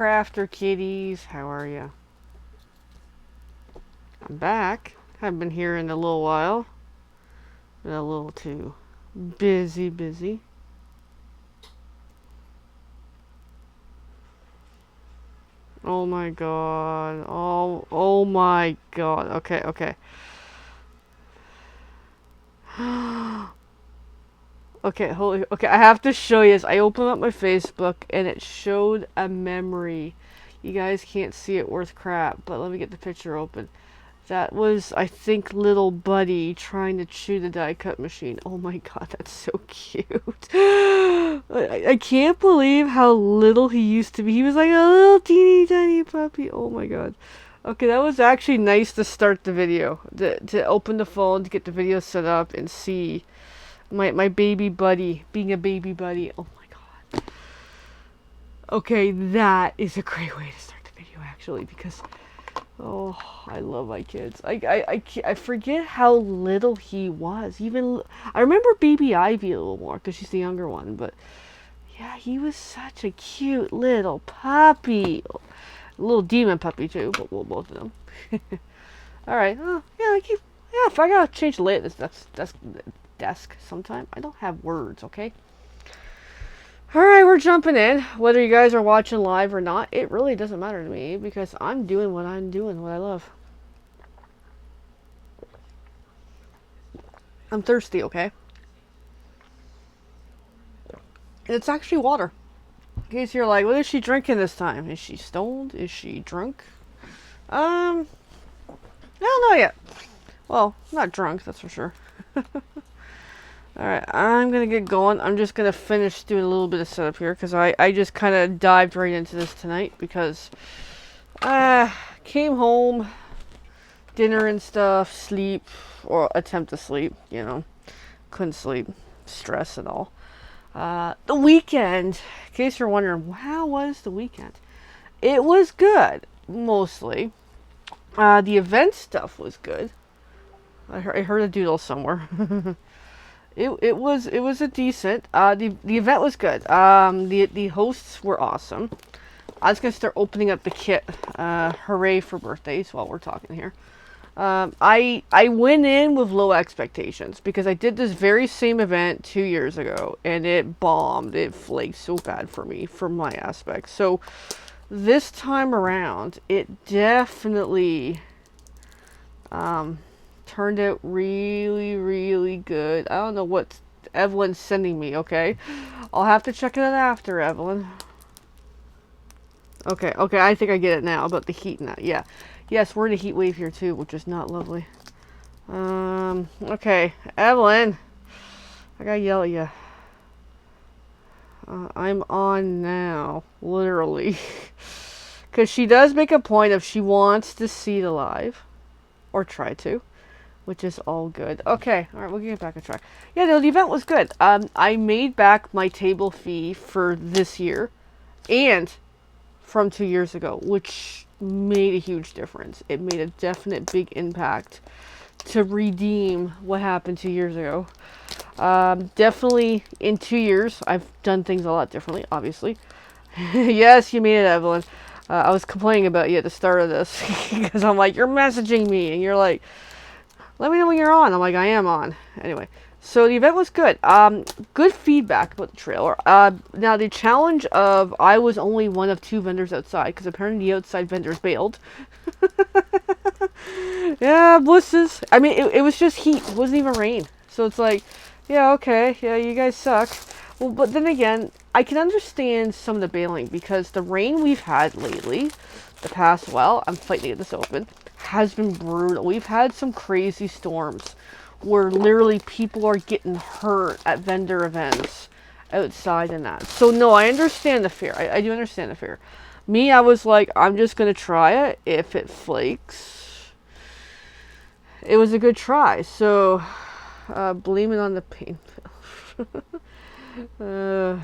Crafter kitties, how are you? I'm back. Haven't been here in a little while. Been a little too busy. Oh my god. Oh my god. Okay. Okay, I have to show you this. I opened up my Facebook and it showed a memory. You guys can't see it worth crap, but let me get the picture open. That was, I think, little Buddy trying to chew the die cut machine. Oh my god, that's so cute. I can't believe how little he used to be. He was like a little teeny tiny puppy. Oh my god. Okay, that was actually nice to start the video. To open the phone, to get the video set up and see my baby buddy being a baby buddy. Oh my god. Okay, that is a great way to start the video actually, because oh, I love my kids. I forget how little he was. Even I remember baby Ivy a little more because she's the younger one. But yeah, he was such a cute little puppy, a little demon puppy too. But well, both of them. All right. Oh yeah, yeah. If I gotta change the layout of this desk sometime, I don't have words. Okay. Alright, we're jumping in. Whether you guys are watching live or not, it really doesn't matter to me because I'm doing what I love. I'm thirsty, okay? And it's actually water. In case you're like, what is she drinking this time? Is she stoned? Is she drunk? I don't know yet. Well, not drunk, that's for sure. Alright, I'm gonna get going. I'm just gonna finish doing a little bit of setup here because I just kind of dived right into this tonight because came home, dinner and stuff, sleep, or attempt to sleep, you know. Couldn't sleep, stress and all. The weekend, in case you're wondering, how was the weekend? It was good, mostly. The event stuff was good. I heard a doodle somewhere. It was a decent. The event was good. The hosts were awesome. I was gonna start opening up the kit. Hooray for birthdays while we're talking here. I went in with low expectations because I did this very same event 2 years ago and it bombed. It flaked so bad for me from my aspect. So this time around, it definitely turned out really good. I don't know what Evelyn's sending me, okay? I'll have to check it out after, Evelyn. Okay, I think I get it now about the heat now. Yeah. Yes, we're in a heat wave here too, which is not lovely. Okay, Evelyn. I gotta yell at you. I'm on now, literally. Because she does make a point of she wants to see the live. Or try to. Which is all good. Okay, alright, we'll get back on track. Yeah, no, the event was good. I made back my table fee for this year. And from 2 years ago, which made a huge difference. It made a definite big impact to redeem what happened 2 years ago. Definitely in 2 years, I've done things a lot differently, obviously. Yes, you made it, Evelyn. I was complaining about you at the start of this because I'm like, you're messaging me, and you're like, let me know when you're on. I'm like, I am on. Anyway, so the event was good. Good feedback about the trailer. Now the challenge of I was only one of 2 vendors outside because apparently the outside vendors bailed. Yeah, blisses. I mean, it was just heat. It wasn't even rain. So it's like, yeah, okay, yeah, you guys suck. Well, but then again, I can understand some of the bailing because the rain we've had lately, the past, well, I'm fighting to get this open, has been brutal. We've had some crazy storms where literally people are getting hurt at vendor events outside and that. So no, I understand the fear. I do understand the fear. Me, I was like, I'm just going to try it. If it flakes, it was a good try. So, blame it on the pain pill.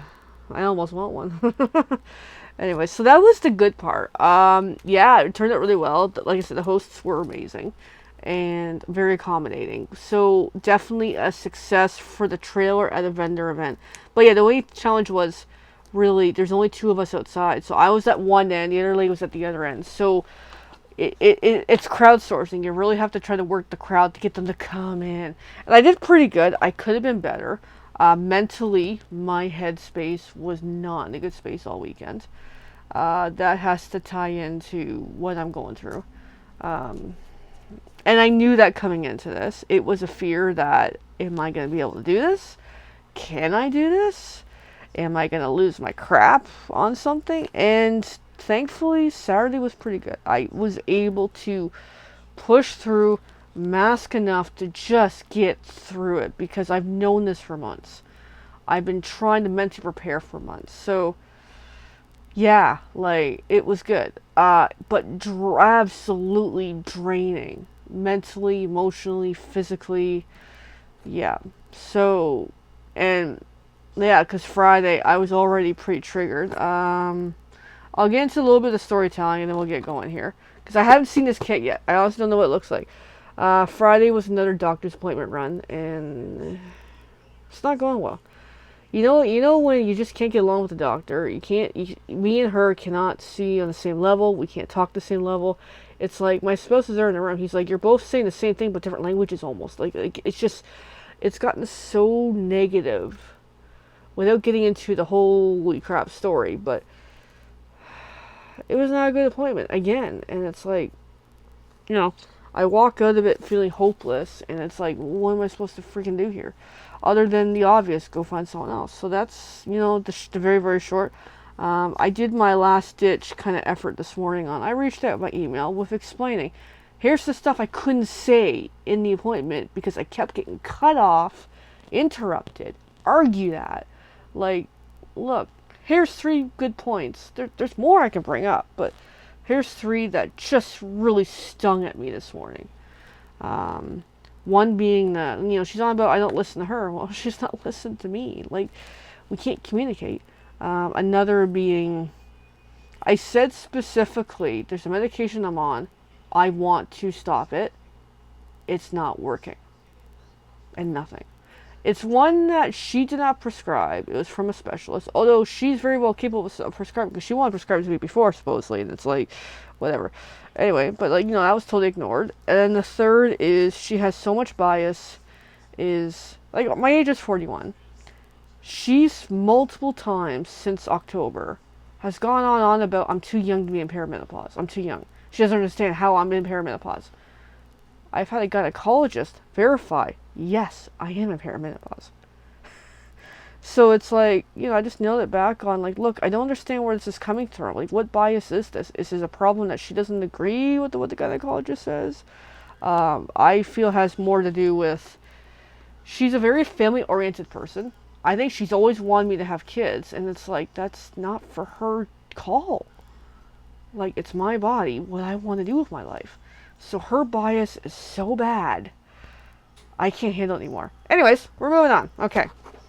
I almost want one. Anyway, so that was the good part. Yeah, it turned out really well. Like I said, the hosts were amazing and very accommodating. So definitely a success for the trailer at a vendor event. But yeah, the only challenge was really, there's only two of us outside. So I was at one end, the other lady was at the other end. So it's crowdsourcing. You really have to try to work the crowd to get them to come in. And I did pretty good. I could have been better. Mentally, my headspace was not in a good space all weekend. That has to tie into what I'm going through. And I knew that coming into this. It was a fear that, am I going to be able to do this? Can I do this? Am I going to lose my crap on something? And thankfully, Saturday was pretty good. I was able to push through, mask enough to just get through it because I've known this for months. I've been trying to mentally prepare for months. So, yeah, like, it was good. But absolutely draining. Mentally, emotionally, physically. Yeah. So, and yeah, because Friday I was already pretty triggered. I'll get into a little bit of storytelling and then we'll get going here. Because I haven't seen this kit yet. I honestly don't know what it looks like. Friday was another doctor's appointment run and it's not going well. You know when you just can't get along with the doctor. Me and her cannot see on the same level. We can't talk the same level. It's like my spouse is there in the room. He's like, you're both saying the same thing but different languages almost. Like it's gotten so negative without getting into the holy crap story. But it was not a good appointment again. And it's like, I walk out of it feeling hopeless. And it's like, what am I supposed to freaking do here? Other than the obvious, go find someone else. So that's, the very, very short. I did my last ditch kind of effort this morning I reached out by email with explaining, here's the stuff I couldn't say in the appointment because I kept getting cut off, interrupted, argue that. Like, look, here's 3 good points. There's more I can bring up, but here's 3 that just really stung at me this morning. One being that, she's on about I don't listen to her. Well, she's not listening to me. Like, we can't communicate. Another being, I said specifically, there's a medication I'm on. I want to stop it. It's not working. And nothing. It's one that she did not prescribe. It was from a specialist. Although she's very well capable of prescribing because she wanted to prescribe to me before, supposedly. And it's like, whatever. Anyway, but I was totally ignored. And then the third is she has so much bias. Is, like, my age is 41. She's multiple times since October has gone on about I'm too young to be in perimenopause. I'm too young. She doesn't understand how I'm in perimenopause. I've had a gynecologist verify, yes, I am in perimenopause. So it's like, I just nailed it back on, like, look, I don't understand where this is coming from. Like, what bias is this? Is this a problem that she doesn't agree with what the gynecologist says? I feel has more to do with, she's a very family-oriented person. I think she's always wanted me to have kids, and it's like, that's not for her call. Like, it's my body, what I want to do with my life. So her bias is so bad, I can't handle it anymore. Anyways, we're moving on. Okay.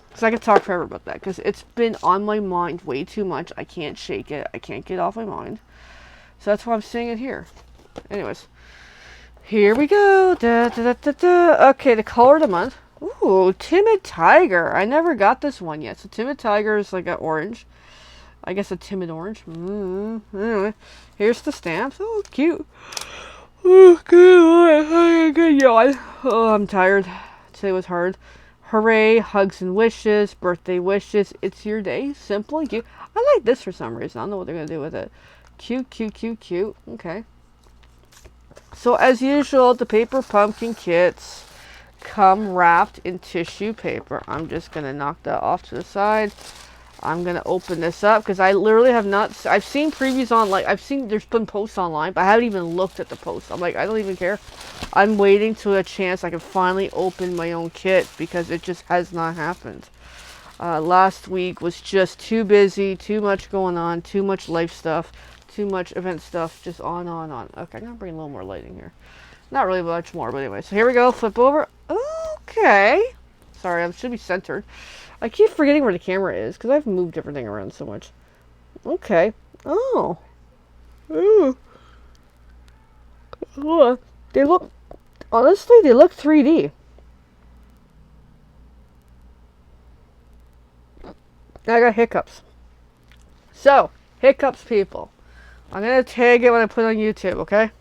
Because I could talk forever about that, because it's been on my mind way too much. I can't shake it. I can't get it off my mind. So that's why I'm saying it here. Anyways. Here we go. Da, da, da, da, da. Okay, the color of the month. Ooh, Timid Tiger. I never got this one yet. So Timid Tiger is like an orange. I guess a timid orange. Anyway, here's the stamps. Oh, cute. Oh, good yawn. Oh, I'm tired. Today was hard. Hooray, hugs and wishes, birthday wishes. It's your day. Simple and cute. I like this for some reason. I don't know what they're going to do with it. Cute, cute, cute, cute. Okay. So, as usual, the paper pumpkin kits come wrapped in tissue paper. I'm just going to knock that off to the side. I'm going to open this up because I literally have not, I've seen previews on, like, there's been posts online, but I haven't even looked at the posts. I'm like, I don't even care. I'm waiting to a chance I can finally open my own kit because it just has not happened. Last week was just too busy, too much going on, too much life stuff, too much event stuff, just on. Okay, I'm going to bring a little more lighting here. Not really much more, but anyway. So here we go. Flip over. Okay. Sorry, I should be centered. I keep forgetting where the camera is because I've moved everything around so much. Okay. Oh. Ooh. Oh. They look, honestly, they look 3D. I got hiccups. So, hiccups, people. I'm going to tag it when I put it on YouTube, okay?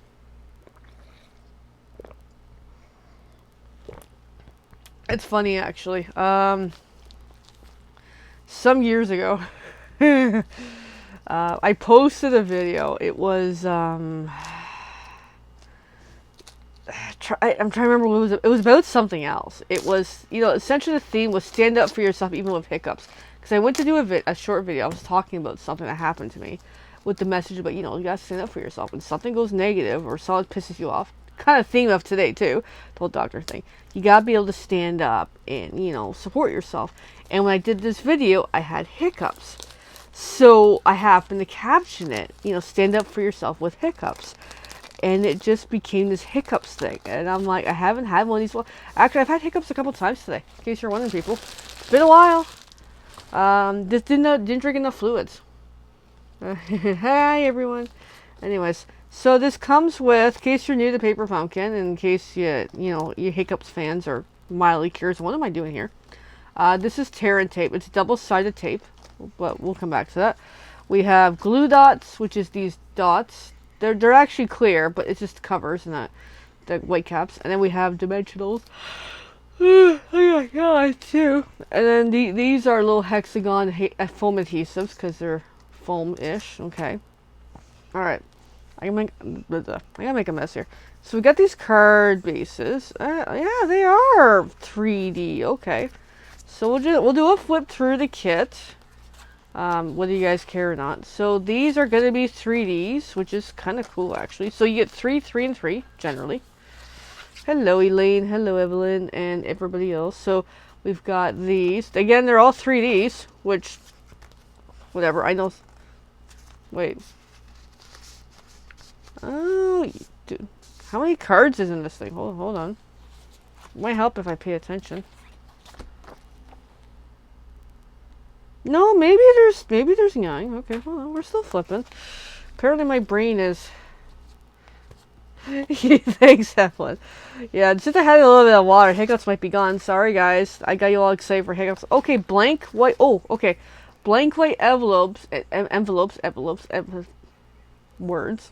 It's funny, actually. Some years ago, I posted a video. It was, I'm trying to remember what it was. It was about something else. It was, essentially the theme was stand up for yourself even with hiccups. Because I went to do a short video. I was talking about something that happened to me with the message about, you gotta stand up for yourself. When something goes negative or something pisses you off, kind of theme of today too, the whole doctor thing, you gotta be able to stand up and, support yourself. And when I did this video, I had hiccups. So I happened to caption it, stand up for yourself with hiccups. And it just became this hiccups thing. And I'm like, I haven't had one of these. Well, actually, I've had hiccups a couple times today, in case you're wondering, people. It's been a while. Just didn't drink enough fluids. Hi, everyone. Anyways, so this comes with, in case you're new to Paper Pumpkin, and in case you hiccups fans are mildly curious, what am I doing here? This is tear and tape. It's double-sided tape, but we'll come back to that. We have glue dots, which is these dots. They're actually clear, but it's just covers and not the white caps. And then we have dimensionals. Oh my god, too. And then these are little hexagon foam adhesives because they're foam-ish. Okay. All right. I gotta make a mess here. So we got these card bases. Yeah, they are 3D. Okay. So we'll do a flip through the kit. Whether you guys care or not. So these are going to be 3Ds, which is kind of cool, actually. So you get 3, 3, and 3, generally. Hello, Elaine. Hello, Evelyn, and everybody else. So we've got these. Again, they're all 3Ds, which, whatever, I know. Wait. Oh, dude. How many cards is in this thing? Hold on. It might help if I pay attention. No, maybe there's 9. Okay, hold on, we're still flipping. Apparently my brain is... Thanks, Evelyn. Yeah, since I had a little bit of water, hiccups might be gone. Sorry, guys. I got you all excited for hiccups. Okay, blank white... Oh, okay. Blank white envelopes... Words.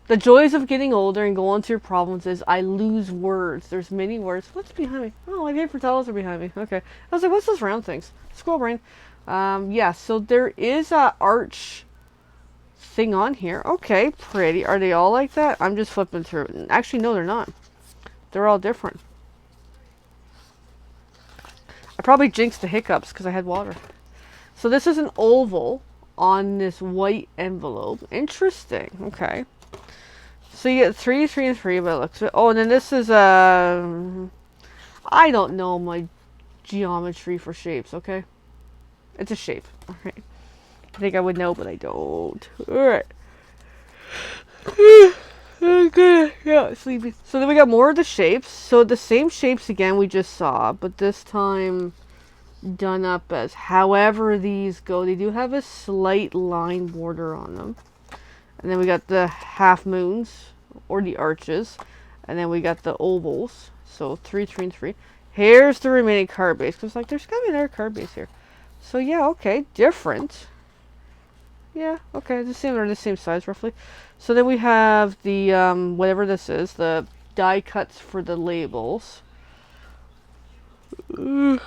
The joys of getting older and going through problems is I lose words. There's many words. What's behind me? Oh, my paper towels are behind me. Okay. I was like, what's those round things? Squirrel brain. Yeah, so there is a arch thing on here. Okay, pretty. Are they all like that? I'm just flipping through. Actually, no, they're not. They're all different. I probably jinxed the hiccups because I had water. So this is an oval on this white envelope. Interesting. Okay. So you get 3, 3, and 3, but it looks... Oh, and then this is I don't know my geometry for shapes, okay? It's a shape. Alright. I think I would know, but I don't. Alright. Okay. Yeah, sleepy. So then we got more of the shapes. So the same shapes again we just saw, but this time done up as however these go. They do have a slight line border on them. And then we got the half moons, or the arches. And then we got the ovals. So 3, 3, and 3. Here's the remaining card base. Because, like, there's got to be another card base here. So, yeah, okay. Different. Yeah, okay. The same size, roughly. So then we have the, whatever this is. The die cuts for the labels. Yeah,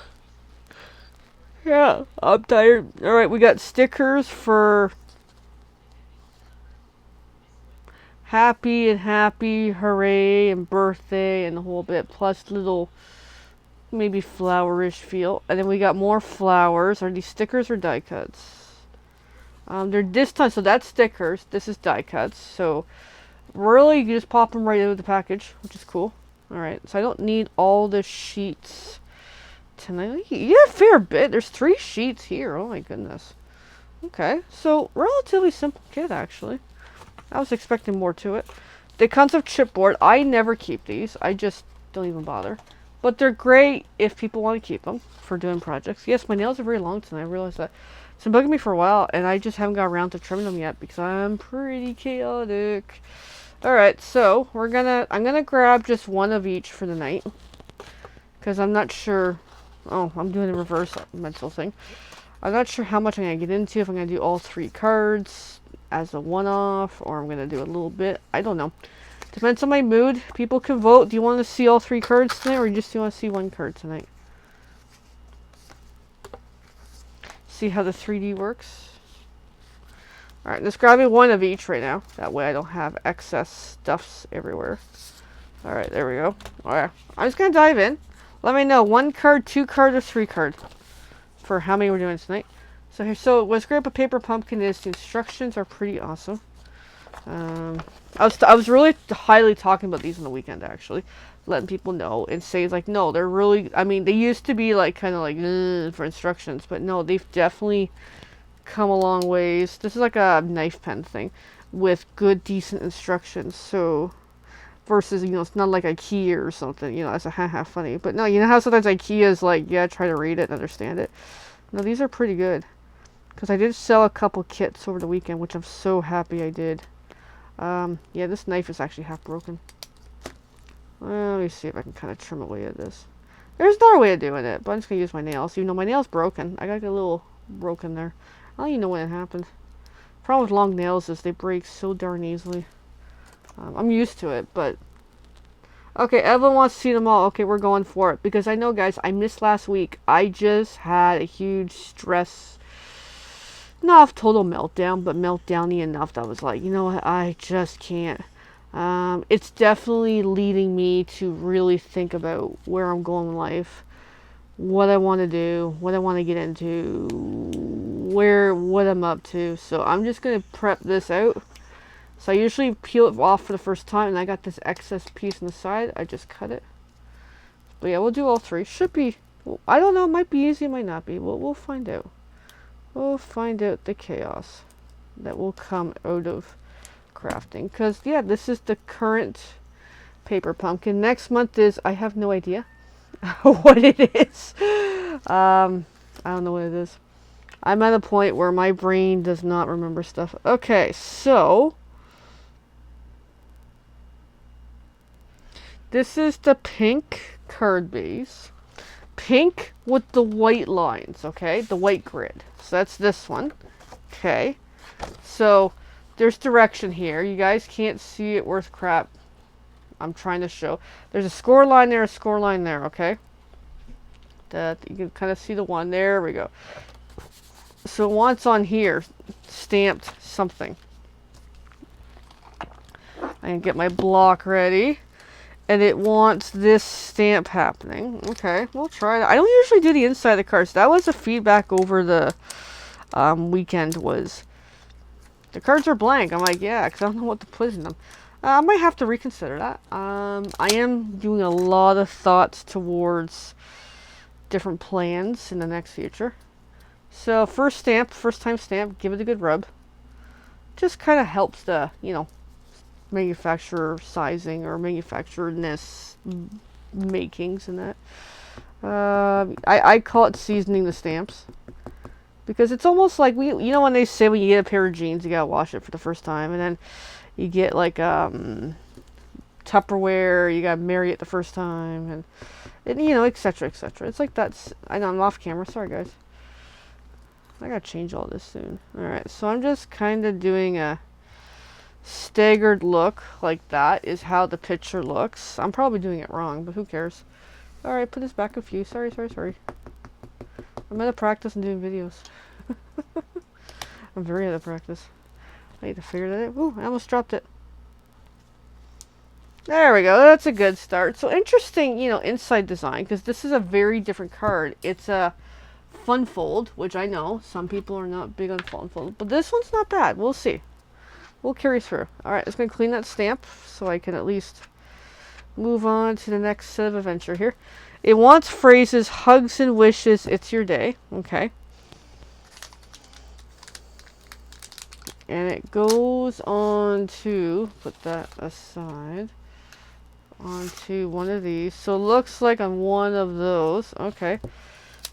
I'm tired. Alright, we got stickers for... happy and happy, hooray, and birthday, and the whole bit, plus little, maybe flowerish feel. And then we got more flowers. Are these stickers or die cuts? They're this time, so that's stickers. This is die cuts. So, really, you just pop them right into the package, which is cool. Alright, so I don't need all the sheets tonight. Yeah, a fair bit. There's 3 sheets here. Oh my goodness. Okay, so, relatively simple kit, actually. I was expecting more to it. The comes with chipboard. I never keep these. I just don't even bother. But they're great if people want to keep them for doing projects. Yes, my nails are very long tonight. I realized that. It's been bugging me for a while, and I just haven't got around to trimming them yet because I'm pretty chaotic. Alright, so I'm gonna grab just one of each for the night. Because I'm not sure. Oh, I'm doing the reverse mental thing. I'm not sure how much I'm going to get into, if I'm going to do all 3 cards as a one-off, or I'm going to do a little bit. I don't know. Depends on my mood. People can vote. Do you want to see all 3 cards tonight, or just do you want to see 1 card tonight? See how the 3D works? Alright, just grabbing 1 of each right now. That way I don't have excess stuffs everywhere. Alright, there we go. Alright, I'm just going to dive in. Let me know, 1 card, 2 card, or 3 card. For how many we're doing tonight. So here, so what's great about Paper Pumpkin is the instructions are pretty awesome. I was really highly talking about these on the weekend, actually. Letting people know and say, like, no, they're really, I mean, they used to be, like, kind of like, for instructions. But no, they've definitely come a long ways. This is like a knife pen thing with good, decent instructions. So, versus, you know, it's not like IKEA or something, you know, that's a ha funny. But no, you know how sometimes IKEA is like, yeah, try to read it and understand it. No, these are pretty good. Because I did sell a couple kits over the weekend, which I'm so happy I did. Yeah, this knife is actually half broken. Well, let me see if I can kind of trim away at this. There's another way of doing it, but I'm just going to use my nails. Even though my nail's broken. I got a little broken there. I don't even know when it happened. The problem with long nails is they break so darn easily. I'm used to it, but... Okay, Evelyn wants to see them all. Okay, we're going for it. Because I know, guys, I missed last week. I just had a huge stress... Not a total meltdown, but meltdowny enough that I was like, you know what, I just can't. It's definitely leading me to really think about where I'm going in life. What I want to do, what I want to get into, what I'm up to. So I'm just going to prep this out. So I usually peel it off for the first time, and I got this excess piece on the side. I just cut it. But yeah, we'll do all 3. Should be, I don't know, it might be easy, it might not be. We'll find out. We'll find out the chaos that will come out of crafting. Because, yeah, this is the current Paper Pumpkin. Next month is, I have no idea what it is. I don't know what it is. I'm at a point where my brain does not remember stuff. Okay, so this is the pink card base. Pink with the white lines, okay? The white grid. So that's this one. Okay. So there's direction here. You guys can't see it worth crap. I'm trying to show. There's a score line there, a score line there, okay? That you can kind of see the one. There we go. So once on here, stamped something. I can get my block ready. And it wants this stamp happening. Okay, we'll try that. I don't usually do the inside of the cards. That was the feedback over the weekend was, the cards are blank. I'm like, yeah, because I don't know what to put in them. I might have to reconsider that. I am doing a lot of thoughts towards different plans in the next future. So first time stamp, give it a good rub. Just kind of helps the, you know, manufacturer sizing or manufacturedness makings and that. I call it seasoning the stamps. Because it's almost like, you know when they say when you get a pair of jeans, you gotta wash it for the first time. And then you get like Tupperware, you gotta marry it the first time. And you know, etc, etc. It's like that's, I know I'm off camera, sorry guys. I gotta change all this soon. Alright, so I'm just kind of doing a staggered look like that is how the picture looks. I'm probably doing it wrong, but who cares? Alright, put this back a few. Sorry. I'm out of practice and doing videos. I'm very out of practice. I need to figure that out. Ooh, I almost dropped it. There we go. That's a good start. So interesting, you know, inside design, because this is a very different card. It's a fun fold, which I know some people are not big on fun fold, but this one's not bad. We'll see. We'll carry through. Alright, I'm going to clean that stamp so I can at least move on to the next set of adventure here. It wants phrases, hugs and wishes, it's your day. Okay. And it goes on to, put that aside, onto one of these. So it looks like on one of those. Okay.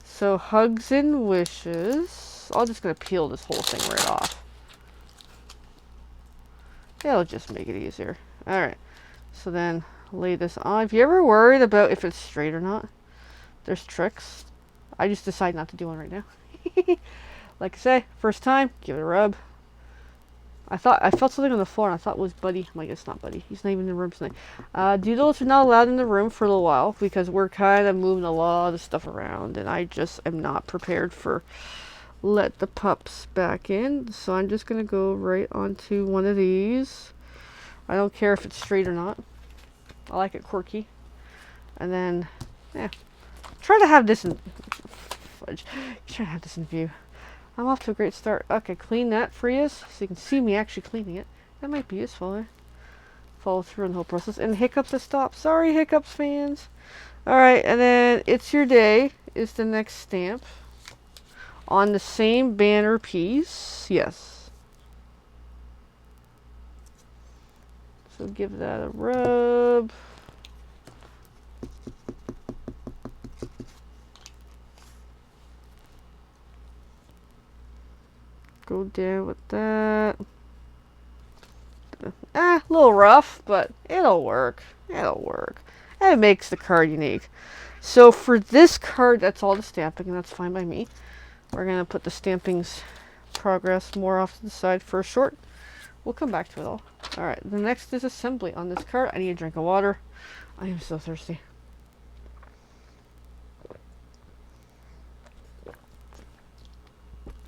So hugs and wishes. I'm just going to peel this whole thing right off. It'll just make it easier. Alright, so then lay this on. If you're ever worried about if it's straight or not, there's tricks. I just decided not to do one right now. Like I say, first time, give it a rub. I felt something on the floor, and I thought it was Buddy. I'm like, it's not Buddy. He's not even in the room tonight. Doodles are not allowed in the room for a little while because we're kind of moving a lot of stuff around, and I just am not prepared for let the pups back in. So I'm just gonna go right onto one of these. I don't care if it's straight or not. I like it quirky. And then, yeah, try to have this in fudge. Try to have this in view. I'm off to a great start. Okay, clean that for you so you can see me actually cleaning it. That might be useful, eh? Follow through on the whole process. And hiccups to stop. Sorry, hiccups fans. Alright, and then It's Your Day is the next stamp. On the same banner piece. Yes. So give that a rub. Go down with that. A little rough, but it'll work. It'll work. And it makes the card unique. So for this card, that's all the stamping, and that's fine by me. We're going to put the stamping's progress more off to the side for a short. We'll come back to it all. Alright, the next is assembly on this card. I need a drink of water. I am so thirsty.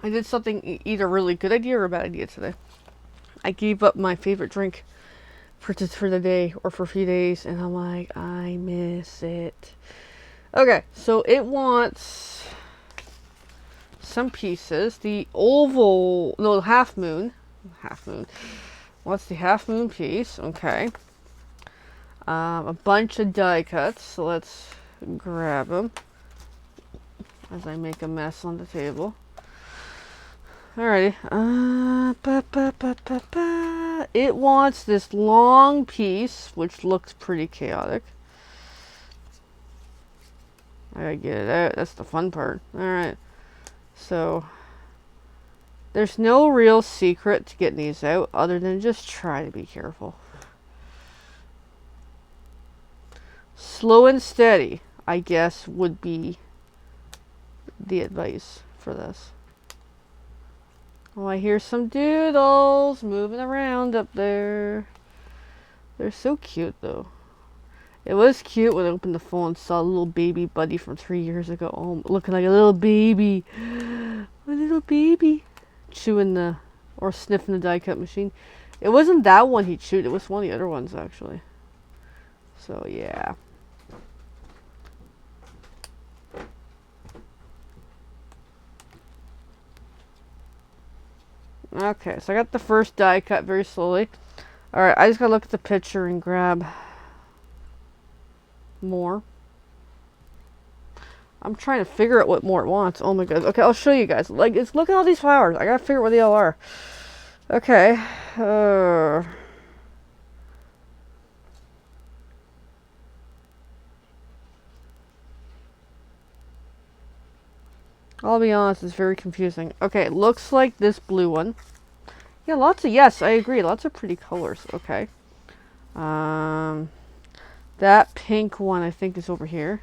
I did something either really good idea or a bad idea today. I gave up my favorite drink for the day or for a few days, and I'm like, I miss it. Okay, so it wants some pieces. The oval, no, half moon. What's the half moon piece? Okay. A bunch of die cuts, so let's grab them as I make a mess on the table. Alrighty. It wants this long piece, which looks pretty chaotic. I gotta get it out. That's the fun part. Alright. So, there's no real secret to getting these out other than just try to be careful. Slow and steady, I guess, would be the advice for this. Oh, I hear some doodles moving around up there. They're so cute, though. It was cute when I opened the phone and saw a little baby Buddy from 3 years ago. Oh, looking like a little baby. A little baby. Chewing or sniffing the die cut machine. It wasn't that one he chewed. It was one of the other ones, actually. So, yeah. Okay, so I got the first die cut very slowly. Alright, I just gotta look at the picture and grab more. I'm trying to figure out what more it wants. Oh my god. Okay, I'll show you guys. Like, look at all these flowers. I gotta figure out where they all are. Okay. I'll be honest, it's very confusing. Okay, it looks like this blue one. Yeah, yes, I agree. Lots of pretty colors. Okay. That pink one I think is over here.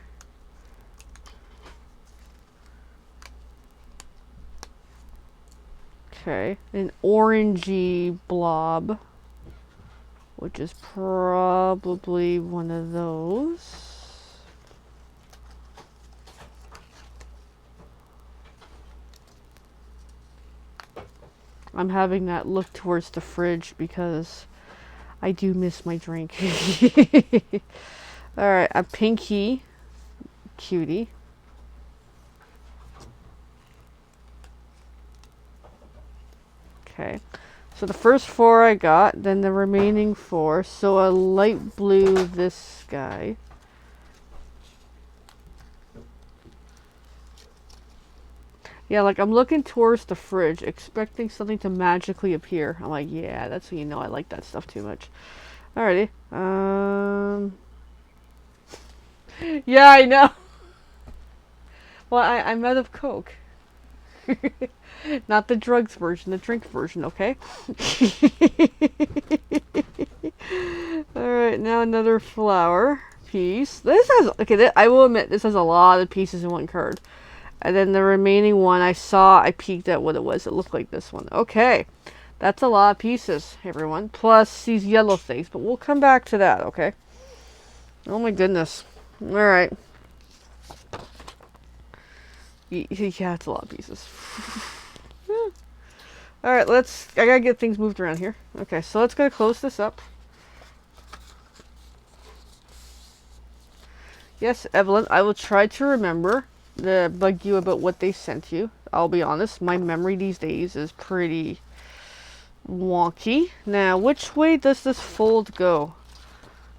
Okay. An orangey blob, which is probably one of those. I'm having that look towards the fridge because I do miss my drink. Alright, a pinky cutie. Okay, so the first 4 I got, then the remaining 4. So a light blue, this guy. Yeah, like I'm looking towards the fridge, expecting something to magically appear. I'm like, yeah, that's when you know I like that stuff too much. Alrighty. Yeah, I know. Well, I'm out of Coke. Not the drugs version, the drink version, okay? Alright, now another flower piece. This has, okay, I will admit, this has a lot of pieces in one card. And then the remaining one I peeked at what it was. It looked like this one. Okay. That's a lot of pieces, everyone. Plus these yellow things. But we'll come back to that, okay? Oh my goodness. Alright. Yeah, it's a lot of pieces. Alright, I gotta get things moved around here. Okay, so let's go close this up. Yes, Evelyn, I will try to remember to bug you about what they sent you. I'll be honest, my memory these days is pretty wonky. Now, which way does this fold go?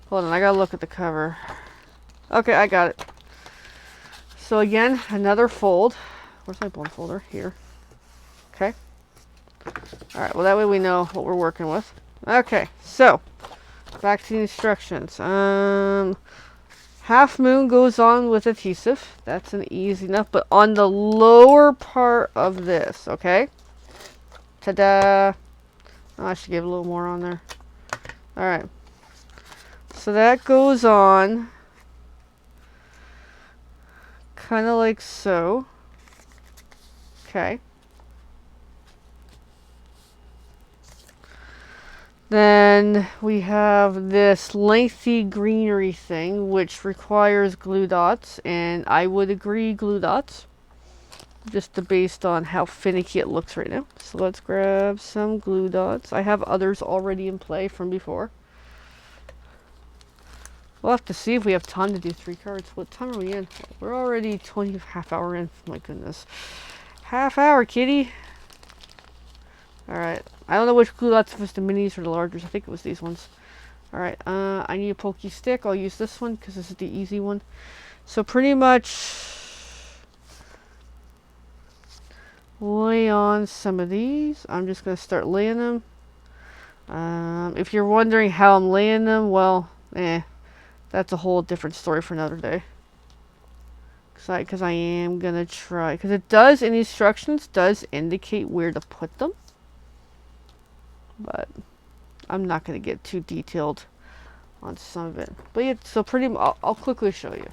Hold on, I gotta look at the cover. Okay, I got it. So again, another fold. Where's my bone folder? Here. Okay. Alright, well that way we know what we're working with. Okay, so back to the instructions. Half moon goes on with adhesive. That's an easy enough, but on the lower part of this, okay? Ta-da! Oh, I should give a little more on there. Alright. So that goes on kind of like so. Okay. Then we have this lengthy greenery thing, which requires glue dots, and I would agree glue dots, just based on how finicky it looks right now. So let's grab some glue dots. I have others already in play from before. We'll have to see if we have time to do 3 cards. What time are we in? We're already 20 half hour in. My goodness. Half hour, kitty. Alright. I don't know which glue dots, if it's the minis or the largers. I think it was these ones. Alright. I need a pokey stick. I'll use this one because this is the easy one. So pretty much lay on some of these. I'm just going to start laying them. If you're wondering how I'm laying them, well, that's a whole different story for another day. Because I am going to try. Because it does, in the instructions, does indicate where to put them. But I'm not going to get too detailed on some of it. But yeah, so I'll quickly show you.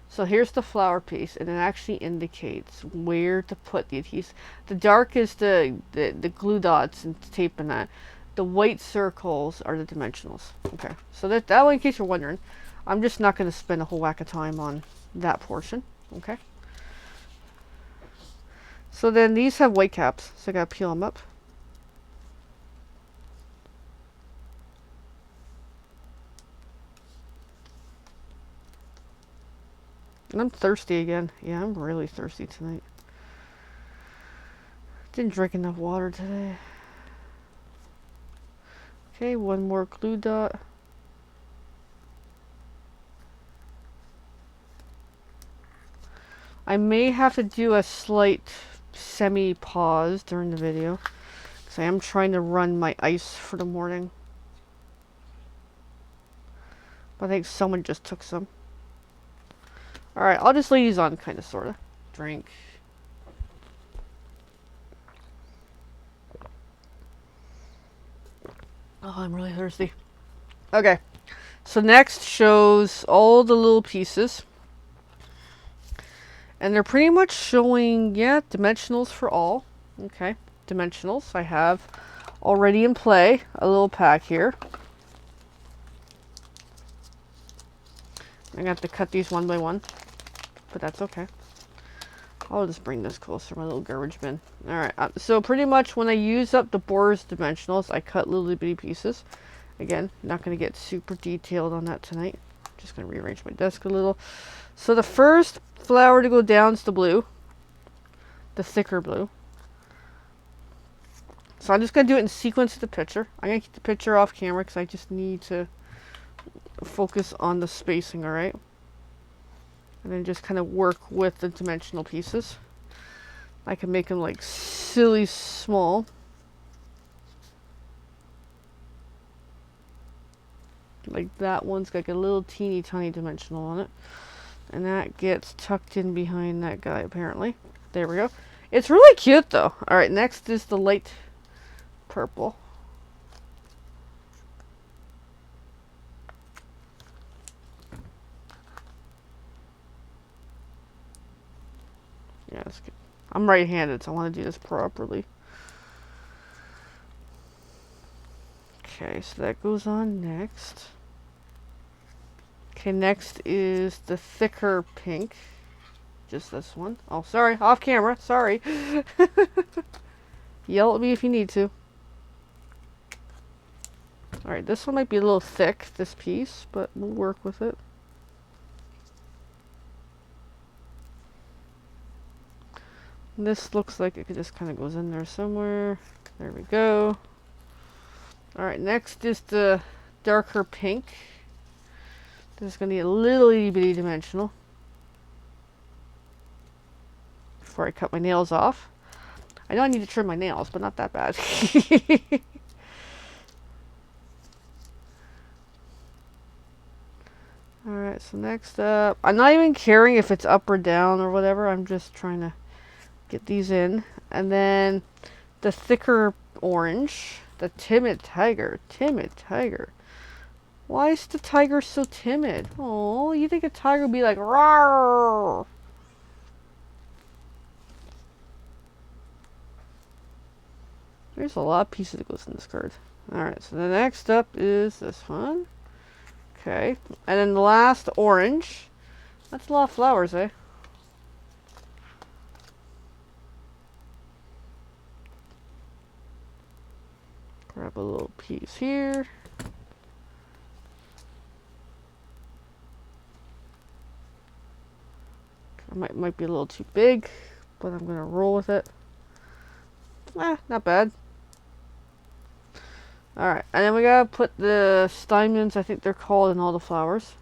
So here's the flower piece, and it actually indicates where to put the adhesive. The dark is the glue dots and tape and that. The white circles are the dimensionals. Okay, so that way, in case you're wondering, I'm just not going to spend a whole whack of time on that portion. Okay. So then these have white caps, so I got to peel them up. And I'm thirsty again. Yeah, I'm really thirsty tonight. Didn't drink enough water today. Okay, one more glue dot. I may have to do a slight semi-pause during the video, because I am trying to run my ice for the morning. But I think someone just took some. Alright, I'll just lay these on, kind of, sort of. Drink. Oh, I'm really thirsty. Okay. So next shows all the little pieces. And they're pretty much showing, yeah, dimensionals for all. Okay, dimensionals. I have already in play a little pack here. I have to cut these one by one, but that's okay. I'll just bring this closer, my little garbage bin. Alright, so pretty much when I use up the Bohr's dimensionals, I cut little bitty pieces. Again, not going to get super detailed on that tonight. Just going to rearrange my desk a little. So the first flower to go down is the blue. The thicker blue. So I'm just going to do it in sequence of the picture. I'm going to keep the picture off camera because I just need to focus on the spacing, alright? And then just kind of work with the dimensional pieces. I can make them like silly small. Like that one's got like a little teeny tiny dimensional on it. And that gets tucked in behind that guy apparently. There we go. It's really cute though. Alright, next is the light purple. Yeah, that's good. I'm right-handed, so I want to do this properly. Okay, so that goes on next. Okay, next is the thicker pink. Just this one. Oh, sorry, off camera. Sorry. Yell at me if you need to. Alright, this one might be a little thick, this piece, but we'll work with it. This looks like it just kind of goes in there somewhere. There we go. Alright, next is the darker pink. This is going to be a little itty bitty dimensional. Before I cut my nails off. I know I need to trim my nails, but not that bad. Alright, so next up, I'm not even caring if it's up or down or whatever. I'm just trying to get these in. And then the thicker orange, the timid tiger. Timid tiger. Why is the tiger so timid? Oh, you think a tiger would be like, rawr? There's a lot of pieces that goes in this card. Alright, so the next up is this one. Okay, and then the last orange. That's a lot of flowers, eh? Grab a little piece here. Might be a little too big, but I'm gonna roll with it. Not bad. Alright, and then we gotta put the stamens, I think they're called, in all the flowers.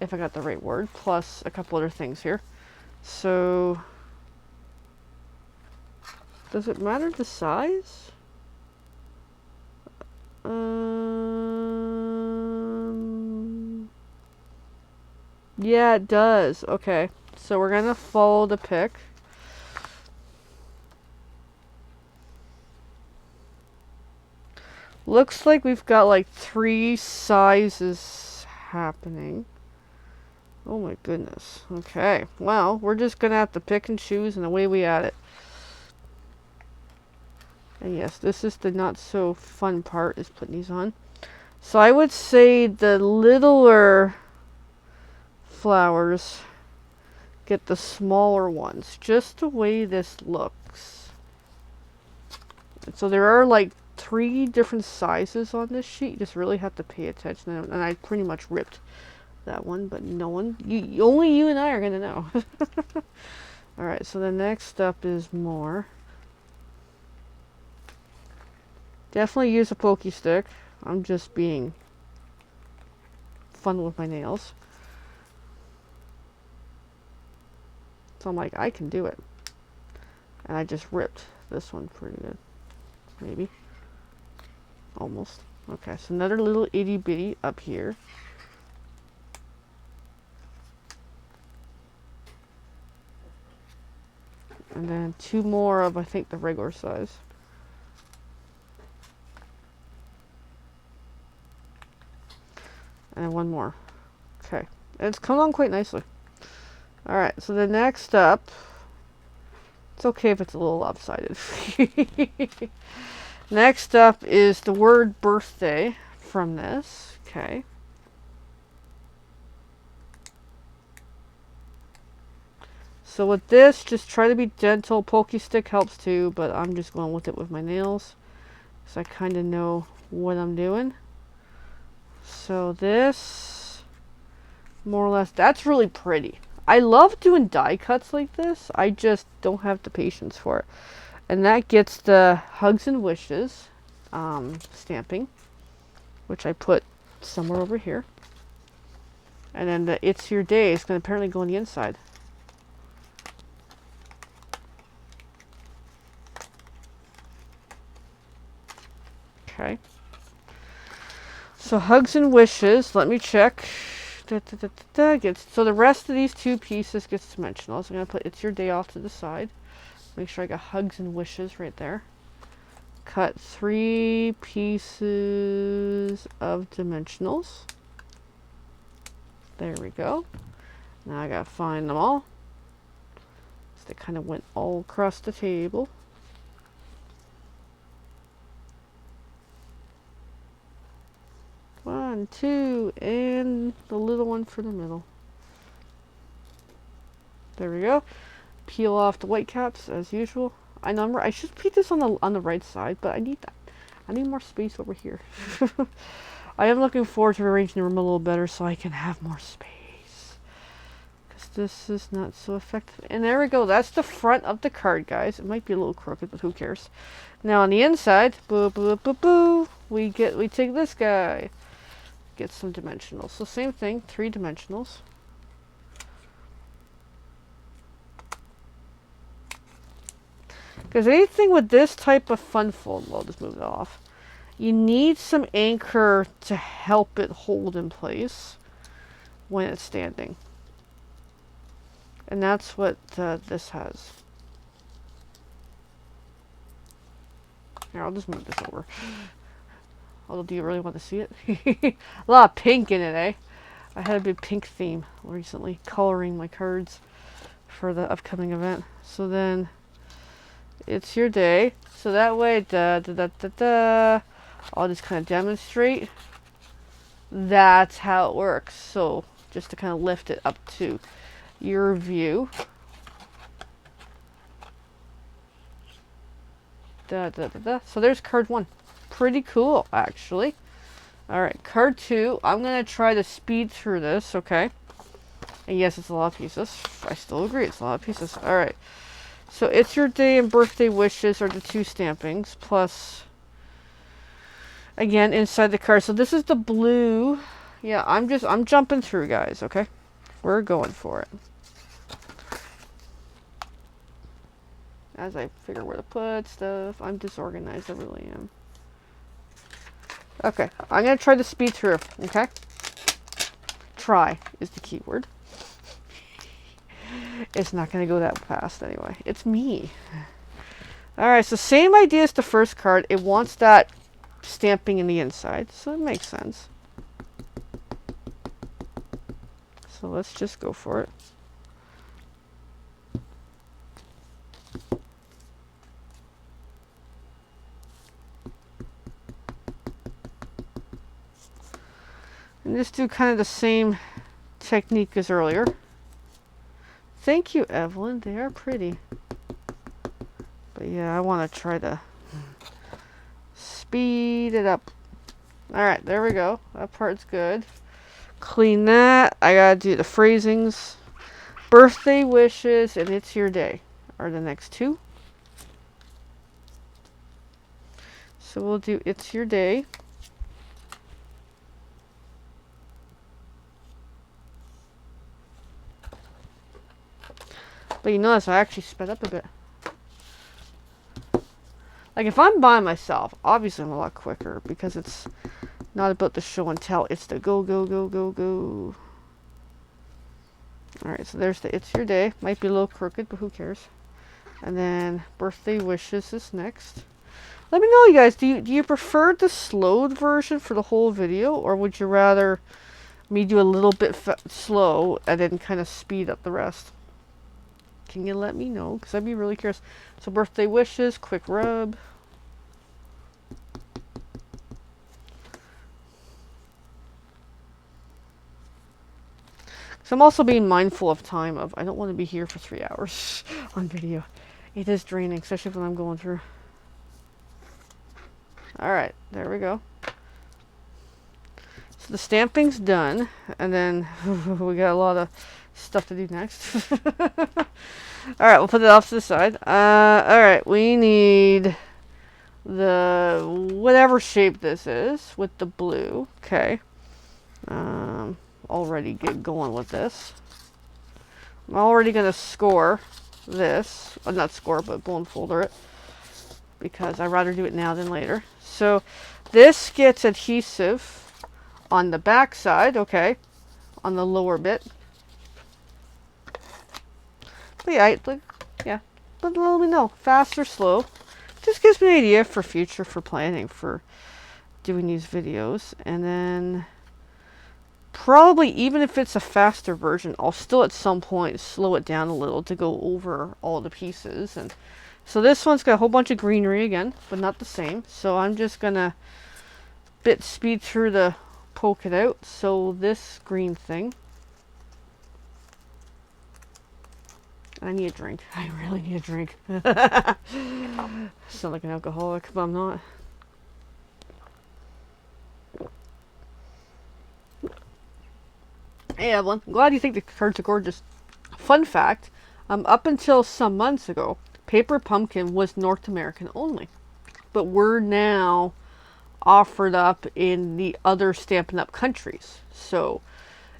If I got the right word, plus a couple other things here. So, does it matter the size? Yeah, it does. Okay, so we're gonna follow the pick. Looks like we've got like 3 sizes happening. Oh my goodness. Okay, well, we're just gonna have to pick and choose, and away we at it. And yes, this is the not so fun part, is putting these on. So I would say the littler flowers get the smaller ones, just the way this looks. So there are like 3 different sizes on this sheet. You just really have to pay attention. And I pretty much ripped that one, but no one, only you and I are gonna know. Alright, so the next up is more. Definitely use a pokey stick. I'm just being fun with my nails. So I'm like, I can do it. And I just ripped this one pretty good. Maybe. Almost. Okay, so another little itty bitty up here. And then 2 more of, I think, the regular size. And 1 more. Okay. And it's come on quite nicely. Alright, so the next up, it's okay if it's a little lopsided. Next up is the word birthday from this. Okay. So with this, just try to be gentle. Pokey stick helps too, but I'm just going with it with my nails, so I kind of know what I'm doing. So this, more or less, that's really pretty. I love doing die cuts like this. I just don't have the patience for it. And that gets the hugs and wishes stamping, which I put somewhere over here. And then the it's your day is going to apparently go on the inside. Okay. So hugs and wishes, let me check. So the rest of these 2 pieces gets dimensional. So I'm going to put it's your day off to the side. Make sure I got hugs and wishes right there. Cut 3 pieces of dimensionals. There we go. Now I gotta find them all. They kind of went all across the table. One, two, and the little one for the middle. There we go. Peel off the white caps as usual. I should put this on the right side, but I need that. I need more space over here. I am looking forward to arranging the room a little better so I can have more space. Because this is not so effective. And there we go. That's the front of the card, guys. It might be a little crooked, but who cares? Now on the inside, boo boo boo boo, we take this guy. Get some dimensionals. So same thing, 3 dimensionals. Because anything with this type of fun fold, well, I'll just move it off. You need some anchor to help it hold in place when it's standing. And that's what this has. Here, I'll just move this over. Although, do you really want to see it? A lot of pink in it, eh? I had a big pink theme recently, coloring my cards for the upcoming event. So then, it's your day. So that way, I'll just kind of demonstrate. That's how it works. So, just to kind of lift it up to your view. So there's card 1. Pretty cool, actually. Alright, card 2. I'm going to try to speed through this, okay? And yes, it's a lot of pieces. I still agree, it's a lot of pieces. Alright. So, It's Your Day and Birthday Wishes are the 2 stampings. Plus, again, inside the card. So, this is the blue. Yeah, I'm jumping through, guys, okay? We're going for it. As I figure where to put stuff. I'm disorganized, I really am. Okay, I'm going to try to speed through, okay? Try is the key word. It's not going to go that fast anyway. It's me. Alright, so same idea as the first card. It wants that stamping in the inside, so it makes sense. So let's just go for it. And just do kind of the same technique as earlier. Thank you, Evelyn. They are pretty. But yeah, I want to try to speed it up. Alright, there we go. That part's good. Clean that. I gotta do the phrasings. Birthday Wishes and It's Your Day are the next 2. So we'll do It's Your Day. But you notice I actually sped up a bit. Like if I'm by myself, obviously I'm a lot quicker because it's not about the show and tell. It's the go, go, go, go, go. Alright, so there's the It's Your Day. Might be a little crooked, but who cares? And then Birthday Wishes is next. Let me know, you guys. Do you prefer the slowed version for the whole video, or would you rather me do a little bit slow and then kind of speed up the rest? Can you let me know? Because I'd be really curious. So Birthday Wishes, quick rub. So I'm also being mindful of time. I don't want to be here for 3 hours on video. It is draining, especially when I'm going through. Alright, there we go. So the stamping's done. And then we got a lot of stuff to do next. Alright, we'll put it off to the side. Alright, we need the whatever shape this is with the blue. Okay. Already get going with this. I'm already going to score this. Well, not score, but bone folder it. Because I'd rather do it now than later. So this gets adhesive on the back side, okay, on the lower bit. But yeah, but let me know, fast or slow. Just gives me an idea for future, for planning, for doing these videos. And then probably, even if it's a faster version, I'll still at some point slow it down a little to go over all the pieces. And so this one's got a whole bunch of greenery again, but not the same. So I'm just gonna bit speed through to poke it out. So this green thing, I need a drink. I really need a drink. Sound like an alcoholic, but I'm not. Hey Evelyn, glad you think the cards are gorgeous. Fun fact, up until some months ago, Paper Pumpkin was North American only. But we're now offered up in the other Stampin' Up! Countries. So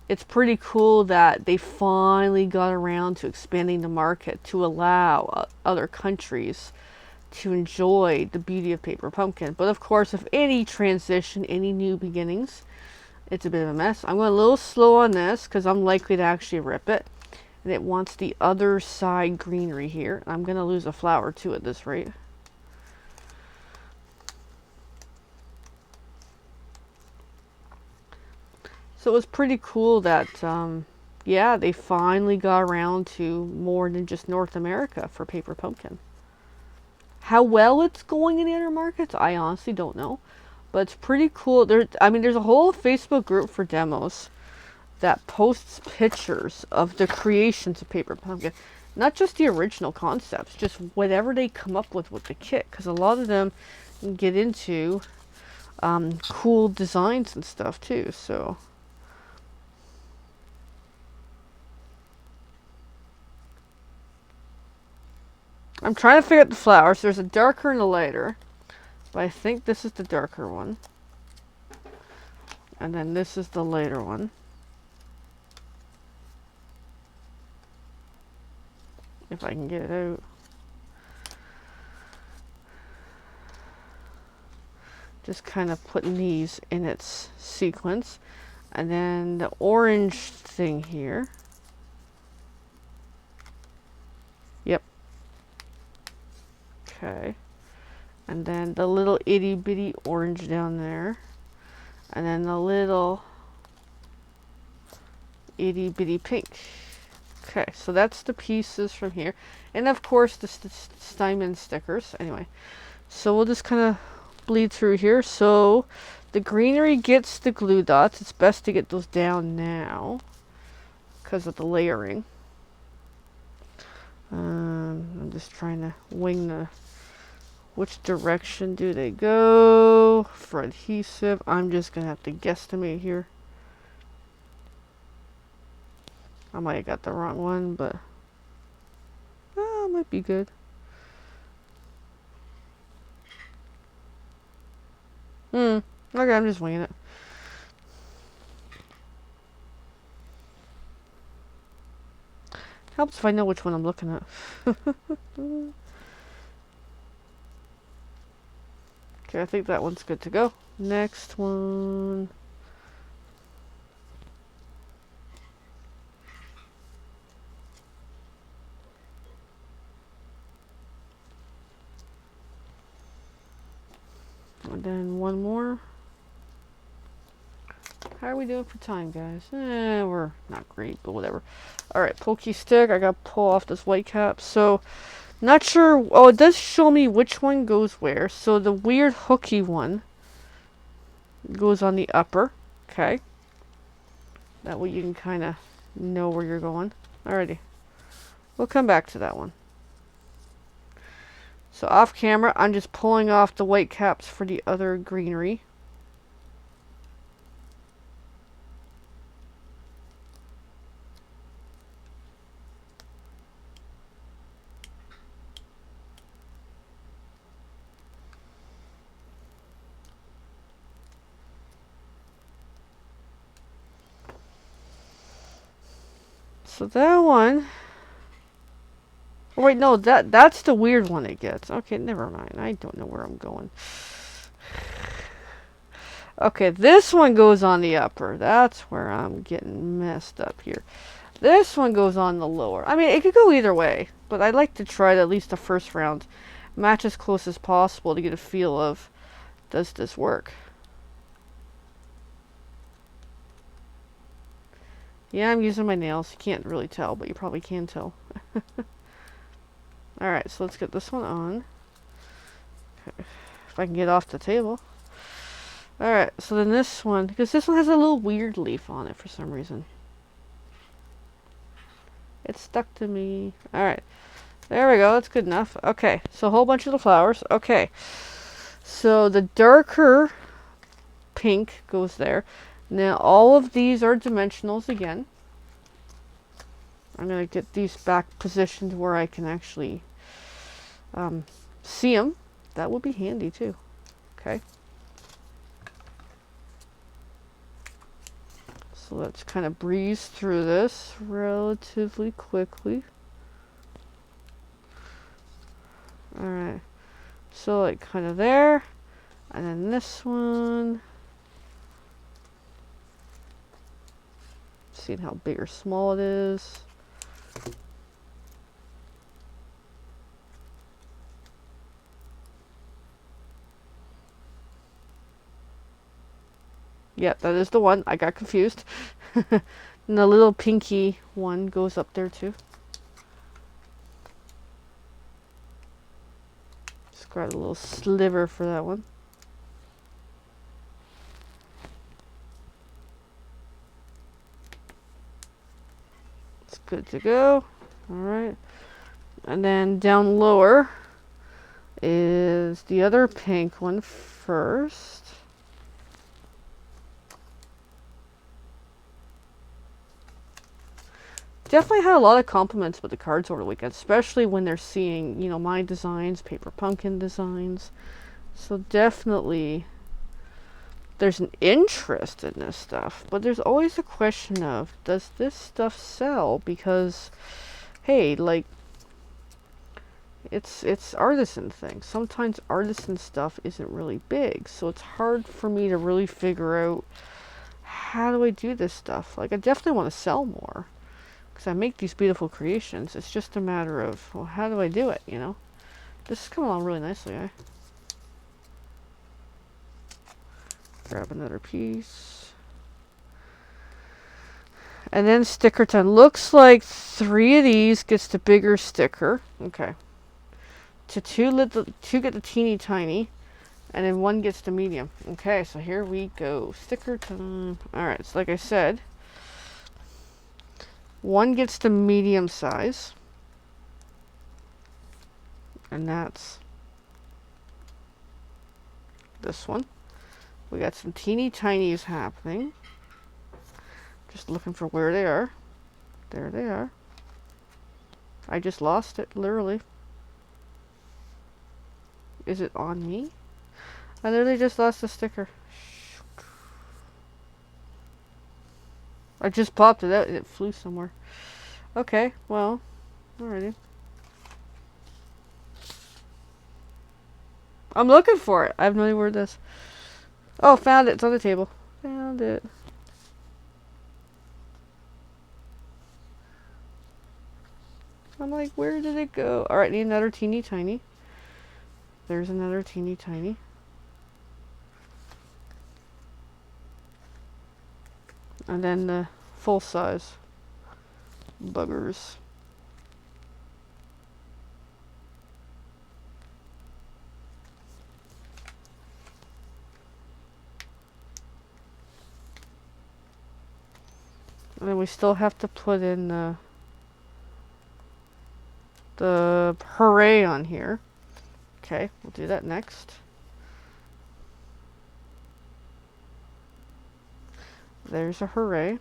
it's pretty cool that they finally got around to expanding the market to allow other countries to enjoy the beauty of Paper Pumpkin. But of course, if any transition, any new beginnings, it's a bit of a mess. I'm going a little slow on this because I'm likely to actually rip it. And it wants the other side greenery here. I'm going to lose a flower too at this rate. So it was pretty cool that, yeah, they finally got around to more than just North America for Paper Pumpkin. How well it's going in the other markets, I honestly don't know. But it's pretty cool. There's a whole Facebook group for demos that posts pictures of the creations of Paper Pumpkin. Not just the original concepts, just whatever they come up with the kit. Because a lot of them get into cool designs and stuff too. So I'm trying to figure out the flowers. There's a darker and a lighter. But I think this is the darker one. And then this is the lighter one. If I can get it out. Just kind of putting these in its sequence. And then the orange thing here. Yep. Okay. And then the little itty bitty orange down there. And then the little itty bitty pink. Okay, so that's the pieces from here. And of course the Steinman stickers. Anyway, so we'll just kind of bleed through here. So the greenery gets the glue dots. It's best to get those down now because of the layering. I'm just trying to wing the... Which direction do they go for adhesive? I'm just going to have to guesstimate here. I might have got the wrong one, but it might be good. Okay, I'm just winging it. Helps if I know which one I'm looking at. Okay, I think that one's good to go. Next one. And then one more. How are we doing for time, guys? We're not great, but whatever. Alright, pokey stick. I gotta pull off this white cap. So, not sure. Oh, it does show me which one goes where. So, the weird hooky one goes on the upper. Okay. That way you can kind of know where you're going. Alrighty. We'll come back to that one. So, off camera, I'm just pulling off the white caps for the other greenery. So that one... Oh, wait, no, that's the weird one it gets. Okay, never mind. I don't know where I'm going. Okay, this one goes on the upper. That's where I'm getting messed up here. This one goes on the lower. I mean, it could go either way, but I'd like to try to at least the first round match as close as possible to get a feel of, does this work? Yeah, I'm using my nails. You can't really tell, but you probably can tell. Alright, so let's get this one on. If I can get off the table. Alright, so then this one, because this one has a little weird leaf on it for some reason. It's stuck to me. Alright, there we go. That's good enough. Okay, so a whole bunch of the flowers. Okay, so the darker pink goes there. Now all of these are dimensionals again. I'm going to get these back positioned where I can actually see them. That would be handy too. Okay. So let's kind of breeze through this relatively quickly. Alright. So like kind of there. And then this one. Seeing how big or small it is. Yep, that is the one. I got confused. And the little pinky one goes up there too. Just grab a little sliver for that one. It's good to go. Alright. And then down lower is the other pink one first. Definitely had a lot of compliments with the cards over the weekend, especially when they're seeing, you know, my designs, Paper Pumpkin designs. So definitely there's an interest in this stuff, but there's always a question of, does this stuff sell? Because, hey, like, it's artisan things. Sometimes artisan stuff isn't really big, so it's hard for me to really figure out, how do I do this stuff? Like, I definitely want to sell more. Because I make these beautiful creations. It's just a matter of, well, how do I do it, you know? This is coming along really nicely, eh? Grab another piece. And then sticker time. Looks like 3 of these gets the bigger sticker. Okay. Two get the teeny tiny. And then 1 gets the medium. Okay, so here we go. Sticker time. Alright, so like I said, 1 gets the medium size. And that's this one. We got some teeny tinies happening. Just looking for where they are. There they are. I just lost it, literally. Is it on me? I literally just lost the sticker. I just popped it out and it flew somewhere. Okay, well, alrighty. I'm looking for it. I have no idea where it is. Oh, found it. It's on the table. Found it. I'm like, where did it go? Alright, need another teeny tiny. There's another teeny tiny. And then the full size buggers. And then we still have to put in the Hooray on here. Okay, we'll do that next. There's a Hooray.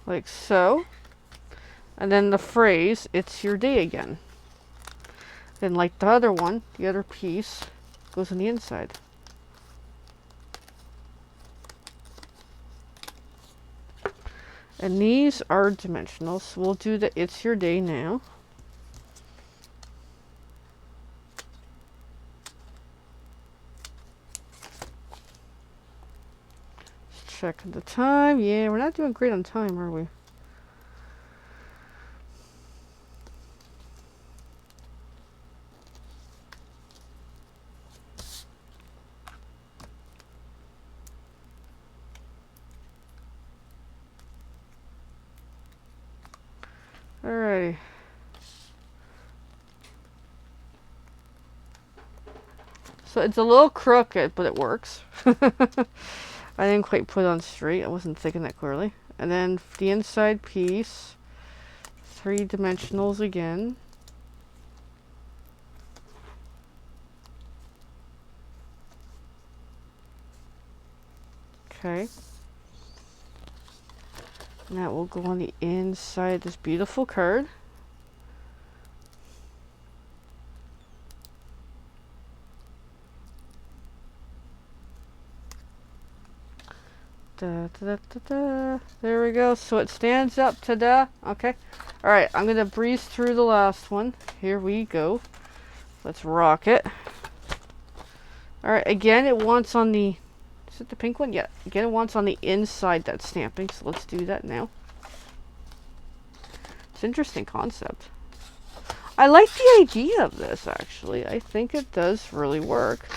Like so. And then the phrase, it's your day again. Then like the other one, the other piece goes on the inside. And these are dimensional, so we'll do the it's your day now. Just checking the time. Yeah, we're not doing great on time, are we? Alrighty. So it's a little crooked, but it works. I didn't quite put it on straight. I wasn't thinking that clearly. And then the inside piece, 3 dimensionals again. Okay. And that will go on the inside of this beautiful card. Da, da, da, da, da. There we go. So it stands up. Ta-da. Okay. Alright, I'm going to breeze through the last one. Here we go. Let's rock it. Alright, again, it wants on the... Is it the pink one? Yeah. Again, it wants on the inside that stamping. So let's do that now. It's an interesting concept. I like the idea of this, actually. I think it does really work.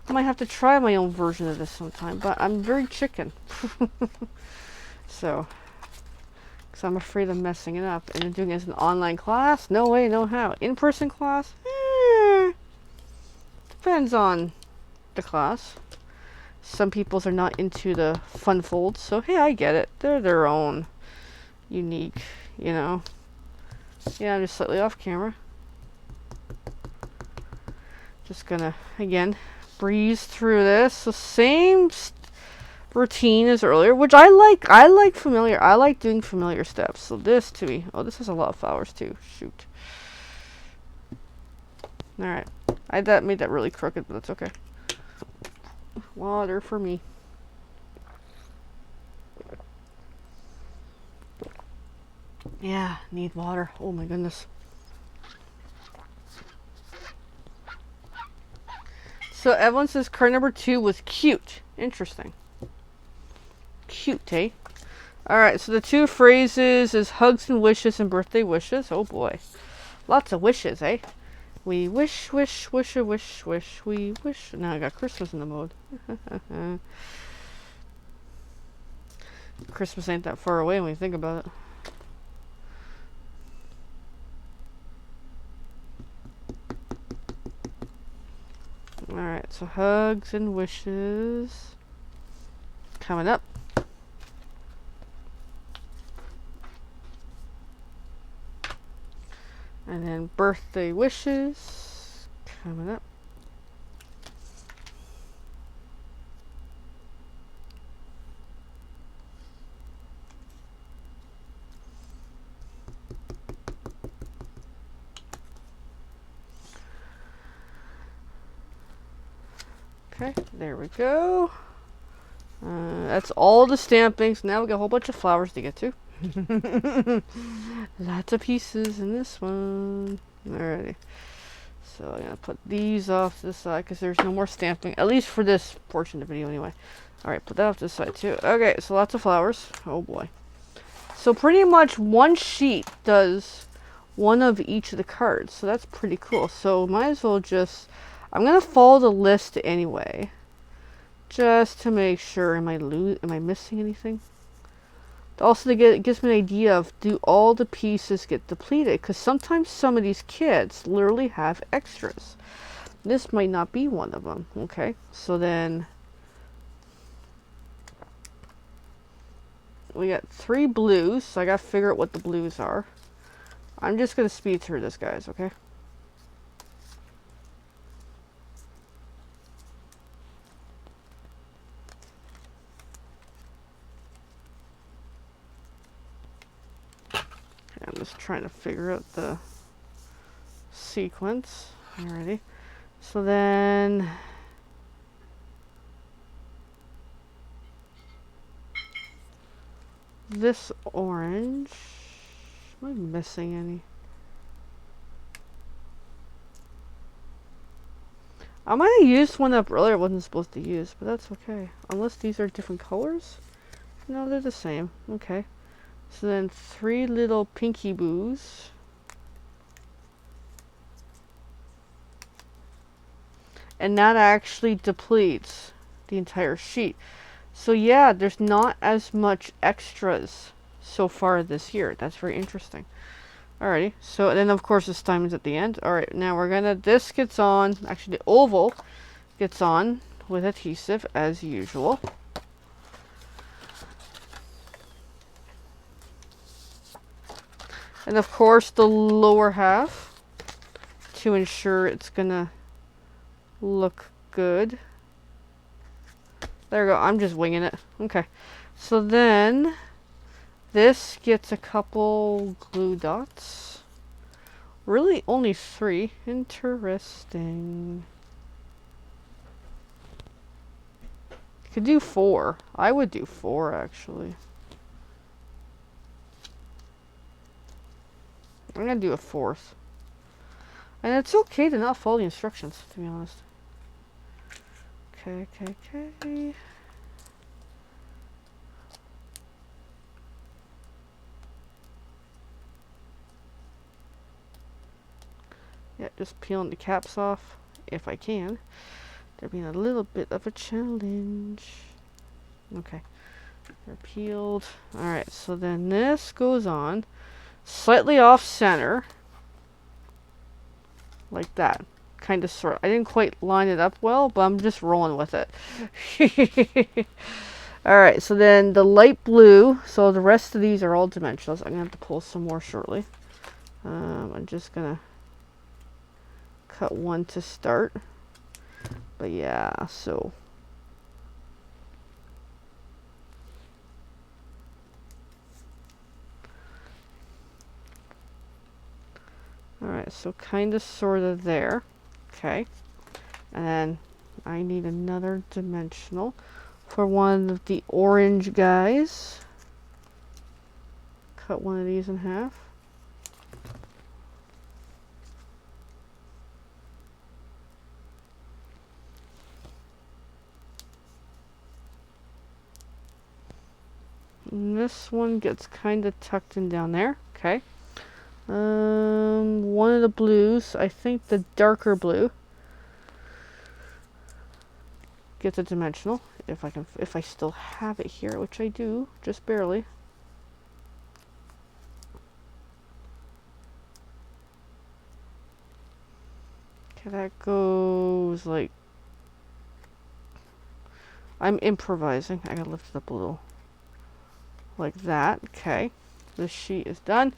I might have to try my own version of this sometime, but I'm very chicken. So, because I'm afraid of messing it up. And doing it as an online class? No way, no how. In-person class? Depends on the class. Some peoples are not into the fun folds, so hey, I get it. They're their own unique, you know. Yeah, I'm just slightly off camera. Just gonna, again, breeze through this. So same routine as earlier, which I like. I like familiar. I like doing familiar steps. So this to me. Oh, this has a lot of flowers too. Shoot. All right. That made that really crooked, but that's okay. Water for me. Yeah, need water. Oh my goodness. So Evelyn says card number 2 was cute. Interesting. Cute, eh? Alright, so the 2 phrases is hugs and wishes and birthday wishes. Oh boy. Lots of wishes, eh? We wish, wish, wish, a wish, wish, we wish. Now I got Christmas in the mode. Christmas ain't that far away when you think about it. Alright, so hugs and wishes. Coming up. And then birthday wishes. Coming up. Okay, there we go. That's all the stampings. Now we got a whole bunch of flowers to get to. Lots of pieces in this one. Alrighty. So I'm going to put these off to the side because there's no more stamping. At least for this portion of the video anyway. Alright, put that off to the side too. Okay, so lots of flowers. Oh boy. So pretty much one sheet does one of each of the cards. So that's pretty cool. So might as well just... I'm going to follow the list anyway. Just to make sure. Am I missing anything? Also, it gives me an idea of, do all the pieces get depleted? Because sometimes some of these kids literally have extras. This might not be one of them. Okay, so then we got 3 blues. So I got to figure out what the blues are. I'm just going to speed through this, guys, okay? I'm just trying to figure out the sequence. Alrighty. So then this orange. Am I missing any? I might have used one up earlier I wasn't supposed to use, but that's okay. Unless these are different colors? No, they're the same. Okay. So then 3 little pinky boos. And that actually depletes the entire sheet. So yeah, there's not as much extras so far this year. That's very interesting. Alrighty, so then of course this time is at the end. Alright, now we're gonna, this gets on, actually the oval gets on with adhesive as usual. And of course the lower half to ensure it's gonna look good. There we go, I'm just winging it. Okay, so then this gets a couple glue dots. Really only 3. Interesting. Could do 4. I would do 4 actually. I'm gonna do a 4th. And it's okay to not follow the instructions, to be honest. Okay. Yeah, just peeling the caps off, if I can. They're being a little bit of a challenge. Okay, they're peeled. Alright, so then this goes on slightly off center. Like that. Kind of sort. I didn't quite line it up well, but I'm just rolling with it. Alright, so then the light blue. So the rest of these are all dimensionals. I'm going to have to pull some more shortly. I'm just going to cut one to start. But yeah, so. Alright, so kind of sort of there. Okay. And then I need another dimensional for one of the orange guys. Cut one of these in half. And this one gets kind of tucked in down there. Okay. One of the blues, I think the darker blue, gets a dimensional. If I still have it here, which I do, just barely. Okay, that goes like. I'm improvising. I gotta lift it up a little. Like that. Okay. This sheet is done.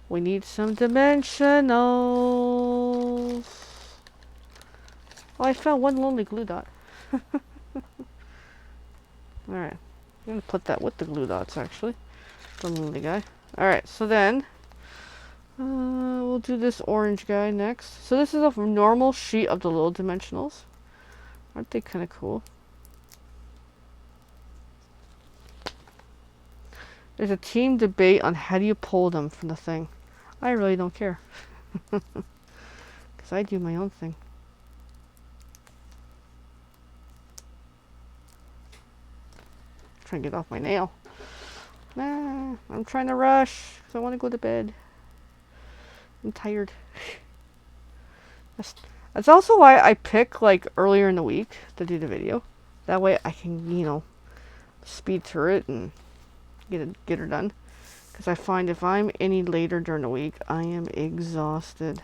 We need some dimensionals. Oh, I found one lonely glue dot. Alright. I'm going to put that with the glue dots, actually. The lonely guy. Alright, so then we'll do this orange guy next. So this is a normal sheet of the little dimensionals. Aren't they kind of cool? There's a team debate on how do you pull them from the thing. I really don't care. Because I do my own thing. Trying to get off my nail. Nah, I'm trying to rush because I want to go to bed. I'm tired. That's also why I pick like earlier in the week to do the video. That way I can, you know, speed through it and get her done. Because I find if I'm any later during the week, I am exhausted.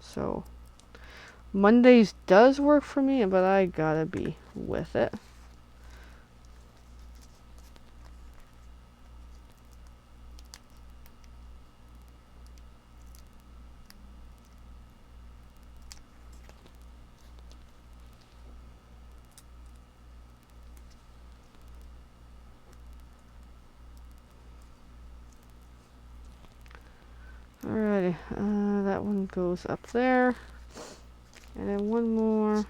So Mondays does work for me, but I gotta be with it. Alrighty, that one goes up there. And then one more.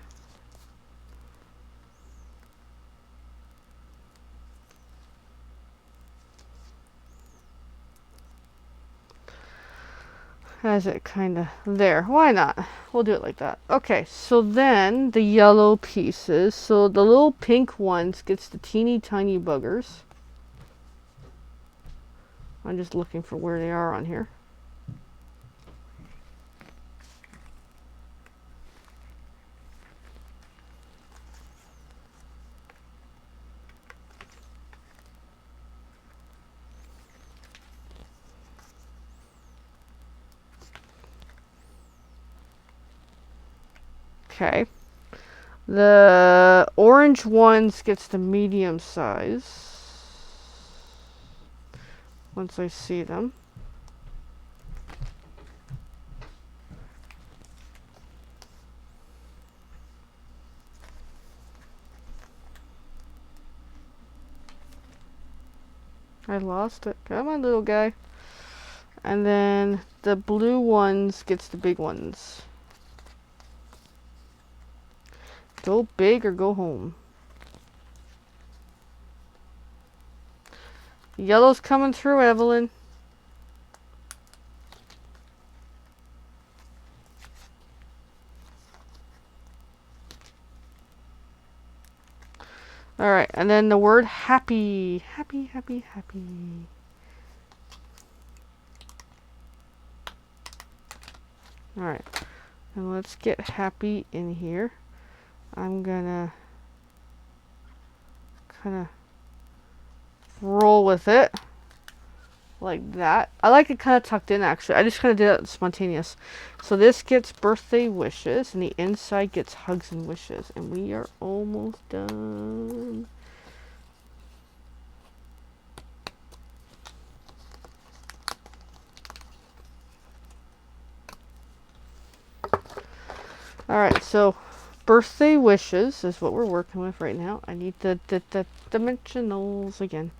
Has it kind of there. Why not? We'll do it like that. Okay, so then the yellow pieces. So the little pink ones gets the teeny tiny buggers. I'm just looking for where they are on here. Okay. The orange ones gets the medium size. Once I see them. I lost it. Come on, little guy. And then the blue ones gets the big ones. Go big or go home. Yellow's coming through, Evelyn. Alright, and then the word happy. Happy, happy, happy. Alright, and let's get happy in here. I'm gonna kind of roll with it. Like that. I like it kind of tucked in, actually. I just kind of did it spontaneous. So this gets birthday wishes, and the inside gets hugs and wishes. And we are almost done. Alright, so birthday wishes is what we're working with right now. I need the dimensionals again.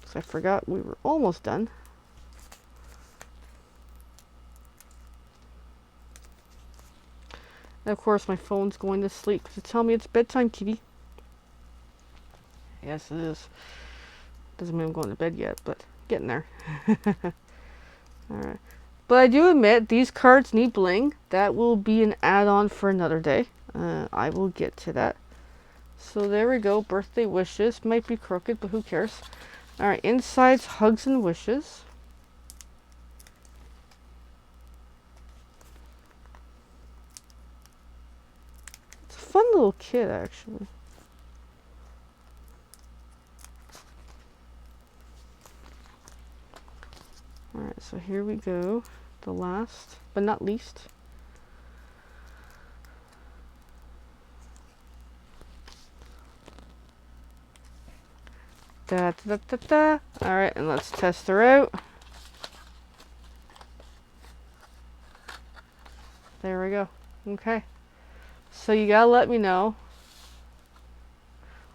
Because I forgot we were almost done. And of course, my phone's going to sleep because it's telling me it's bedtime, kitty. Yes, it is. Doesn't mean I'm going to bed yet, but getting there. Alright. But I do admit, these cards need bling. That will be an add-on for another day. I will get to that. So there we go. Birthday wishes. Might be crooked, but who cares? Alright, inside's hugs and wishes. It's a fun little kit, actually. Alright, so here we go. The last, but not least. Da, da, da, da. Alright, and let's test her out. There we go. Okay. So you gotta let me know.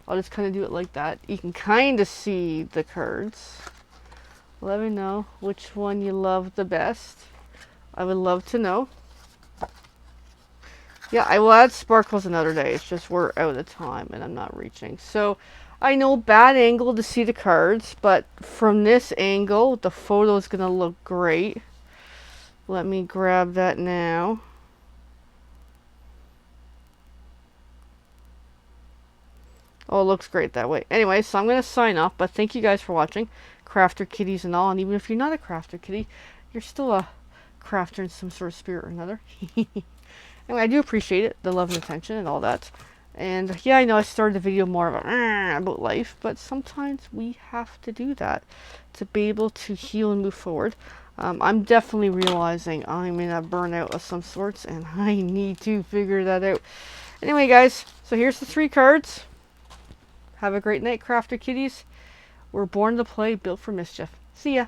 I'll just kind of do it like that. You can kind of see the cards. Let me know which one you love the best. I would love to know. Yeah, I will add sparkles another day. It's just we're out of time and I'm not reaching. So I know bad angle to see the cards, but from this angle, the photo is going to look great. Let me grab that now. Oh, it looks great that way. Anyway, so I'm going to sign off, but thank you guys for watching. Crafter kitties and all, and even if you're not a crafter kitty, you're still a crafter in some sort of spirit or another. Anyway, I do appreciate it, the love and attention and all that. And yeah, I know I started the video more about life, but sometimes we have to do that to be able to heal and move forward. I'm definitely realizing I'm in a burnout of some sorts, and I need to figure that out. Anyway, guys, so here's the 3 cards. Have a great night, crafter kitties. We're born to play, built for mischief. See ya.